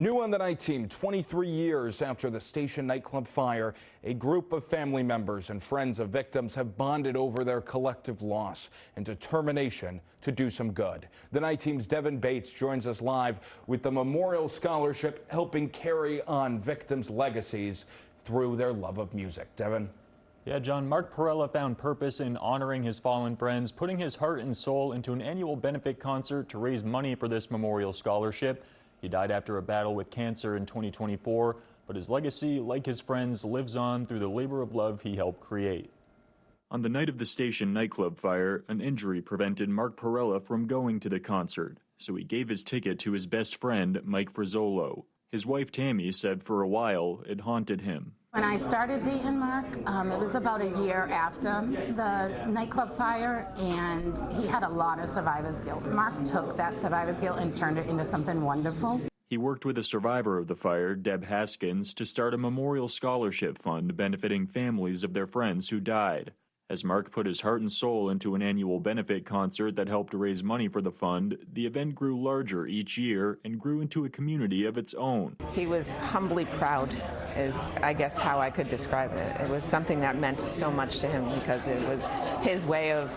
New on the night team, 23 years after the station nightclub fire, a group of family members and friends of victims have bonded over their collective loss and determination to do some good. The night team's Devin Bates joins us live with the Memorial Scholarship helping carry on victims' legacies through their love of music. Devin. Yeah, John, Mark Parella found purpose in honoring his fallen friends, putting his heart and soul into an annual benefit concert to raise money for this Memorial Scholarship. He died after a battle with cancer in 2024, but his legacy, like his friends, lives on through the labor of love he helped create. On the night of the station nightclub fire, an injury prevented Mark Parella from going to the concert, so he gave his ticket to his best friend, Mike Fresolo. His wife, Tammy, said for a while it haunted him. When I started dating Mark, it was about a year after the nightclub fire, and he had a lot of survivor's guilt. Mark took that survivor's guilt and turned it into something wonderful. He worked with a survivor of the fire, Deb Haskins, to start a memorial scholarship fund benefiting families of their friends who died. As Mark put his heart and soul into an annual benefit concert that helped raise money for the fund, the event grew larger each year and grew into a community of its own. He was humbly proud, is I guess how I could describe it. It was something that meant so much to him because it was his way of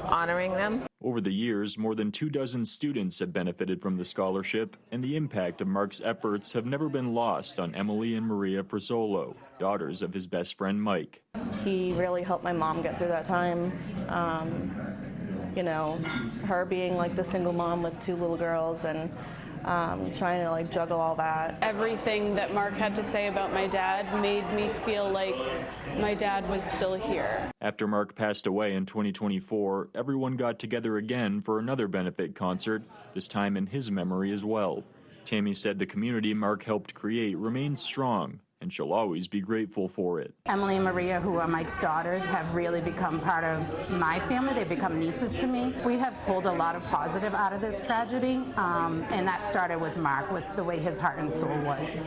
honoring them. Over the years, more than 24 students have benefited from the scholarship, and the impact of Mark's efforts have never been lost on Emily and Maria Fresolo, daughters of his best friend Mike. He really helped my mom get through that time. You know, her being like the single mom with 2 little girls and trying to like juggle all that. Everything that Mark had to say about my dad made me feel like my dad was still here. After Mark passed away in 2024, everyone got together again for another benefit concert, this time in his memory as well. Tammy said the community Mark helped create remains strong, and she'll always be grateful for it. Emily and Maria, who are Mike's daughters, have really become part of my family. They've become nieces to me. We have pulled a lot of positive out of this tragedy, and that started with Mark, with the way his heart and soul was.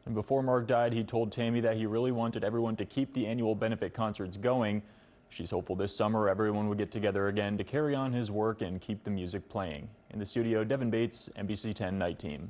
And before Mark died, he told Tammy that he really wanted everyone to keep the annual benefit concerts going. She's hopeful this summer everyone will get together again to carry on his work and keep the music playing. In the studio, Devin Bates, NBC 10 Night Team.